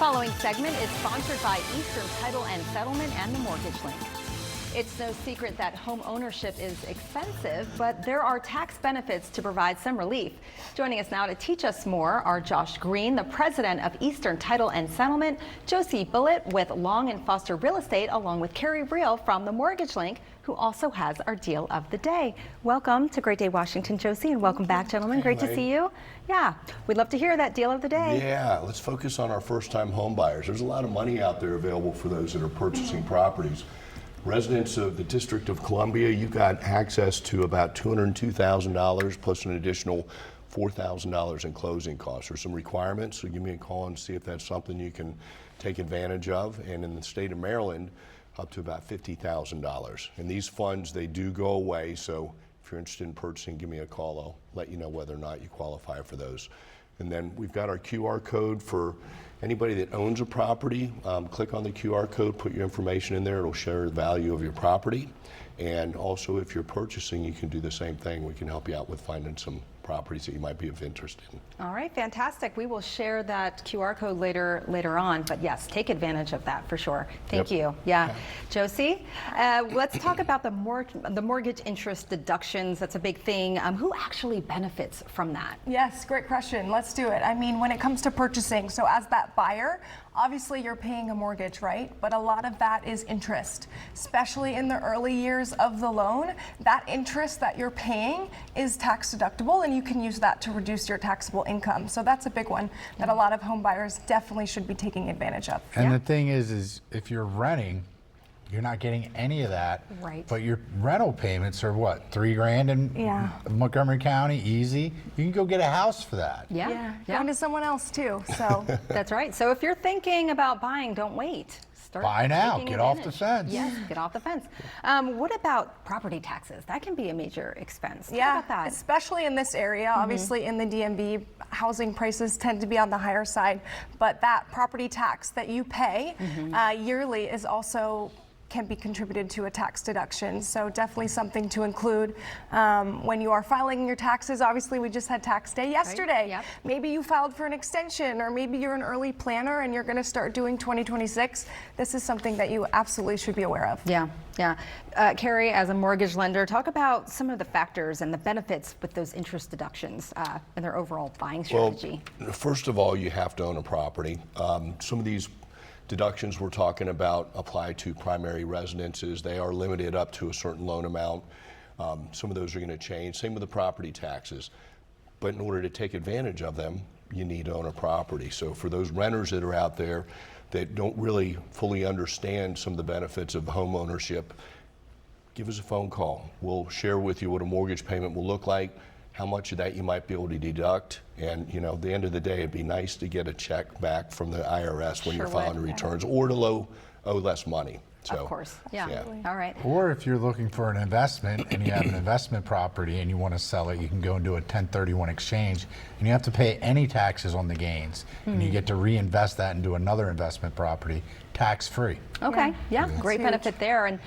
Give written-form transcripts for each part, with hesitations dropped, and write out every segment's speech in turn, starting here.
following segment is sponsored by Eastern Title and Settlement and the Mortgage Link. It's no secret that home ownership is expensive, but there are tax benefits to provide some relief. Joining us now to teach us more are Josh Green, the president of Eastern Title and Settlement, Josie Bulitt with Long and Foster Real Estate, along with Carey Riel from the Mortgage Link, who also has our deal of the day. Welcome to Great Day Washington, Josie, and welcome back, gentlemen. Great to see you. Yeah, we'd love to hear that deal of the day. Yeah, let's focus on our first-time home buyers. There's a lot of money out there available for those that are purchasing properties. Residents of the District of Columbia, you've got access to about $202,000 plus an additional $4,000 in closing costs. There's some requirements, so give me a call and see if that's something you can take advantage of. And in the state of Maryland, up to about $50,000. And these funds, they do go away, so if you're interested in purchasing, give me a call. I'll let you know whether or not you qualify for those. And then we've got our QR code for anybody that owns a property. Click on the QR code, put your information in there. It'll share the value of your property. And also, if you're purchasing, you can do the same thing. We can help you out with finding some properties that you might be of interest in. All right, fantastic. We will share that QR code later on, but yes, take advantage of that for sure. Thank you. Yeah. Josie, let's talk about the mortgage interest deductions. That's a big thing. Who actually benefits from that? Yes, great question. Let's do it. I mean, when it comes to purchasing, so as that buyer, obviously you're paying a mortgage, right? But a lot of that is interest, especially in the early years of the loan. That interest that you're paying is tax deductible, and you can use that to reduce your taxable income. So that's a big one that a lot of home buyers definitely should be taking advantage of. And the thing is if you're renting, you're not getting any of that. Right. But your rental payments are what, $3,000 in Montgomery County, easy. You can go get a house for that. Yeah. Going to someone else too. So That's right. So if you're thinking about buying, don't wait. Start buy now. taking Get off the advantage. fence. Yes, get off the fence. What about property taxes? That can be a major expense. Talk yeah, about that. especially in this area. Obviously in the DMV, housing prices tend to be on the higher side, but that property tax that you pay yearly is also can be contributed to a tax deduction. So definitely something to include when you are filing your taxes. Obviously, we just had tax day yesterday. Right. Yep. Maybe you filed for an extension, or maybe you're an early planner and you're going to start doing 2026. This is something that you absolutely should be aware of. Yeah. Carey, as a mortgage lender, talk about some of the factors and the benefits with those interest deductions and their overall buying strategy. Well, first of all, you have to own a property. Some of these deductions we're talking about apply to primary residences. They are limited up to a certain loan amount. Some of those are going to change. Same with the property taxes. But in order to take advantage of them, you need to own a property. So for those renters that are out there that don't really fully understand some of the benefits of home ownership, give us a phone call. We'll share with you what a mortgage payment will look like, how much of that you might be able to deduct. And at the end of the day, it'd be nice to get a check back from the IRS when you're filing returns, or to owe less money. So, of course. Yeah. All right. Or if you're looking for an investment and you have an investment property and you want to sell it, you can go and do a 1031 exchange, and you have to pay any taxes on the gains, and you get to reinvest that into another investment property tax-free. Okay. Yeah. Great benefit there. And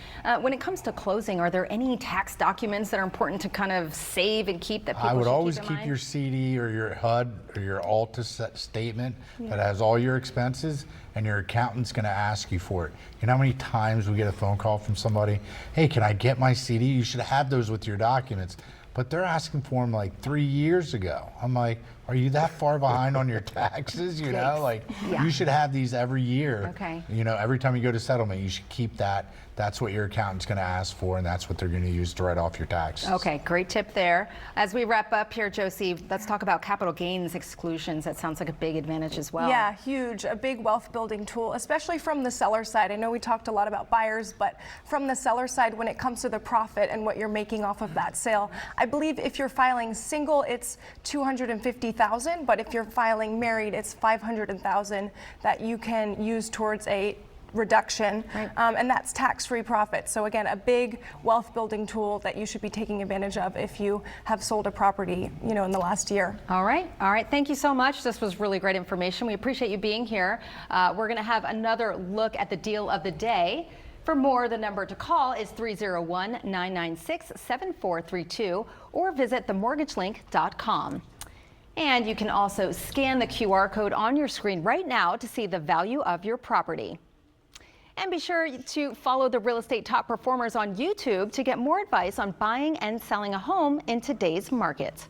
when it comes to closing, are there any tax documents that are important to kind of save and keep that people I would should always keep in keep mind? your CD or your HUD or your Alta statement that has all your expenses, and your accountant's going to ask you for it. You know how many times we get a phone call from somebody, hey, can I get my CD? You should have those with your documents. But they're asking for them like 3 years ago. I'm like, are you that far behind on your taxes? You know, like you should have these every year. Okay. Every time you go to settlement, you should keep that. That's what your accountant's going to ask for, and that's what they're going to use to write off your taxes. Okay, great tip there. As we wrap up here, Josie, let's talk about capital gains exclusions. That sounds like a big advantage as well. Yeah, huge. A big wealth building tool, especially from the seller side. I know we talked a lot about buyers, but from the seller side, when it comes to the profit and what you're making off of that sale, I believe if you're filing single, it's $250,000, but if you're filing married, it's $500,000 that you can use towards a reduction, and that's tax-free profit. So again, a big wealth building tool that you should be taking advantage of if you have sold a property, in the last year. All right. Thank you so much. This was really great information. We appreciate you being here. We're going to have another look at the deal of the day. For more, the number to call is 301-996-7432 or visit themortgagelink.com. And you can also scan the QR code on your screen right now to see the value of your property. And be sure to follow the Real Estate Top Performers on YouTube to get more advice on buying and selling a home in today's market.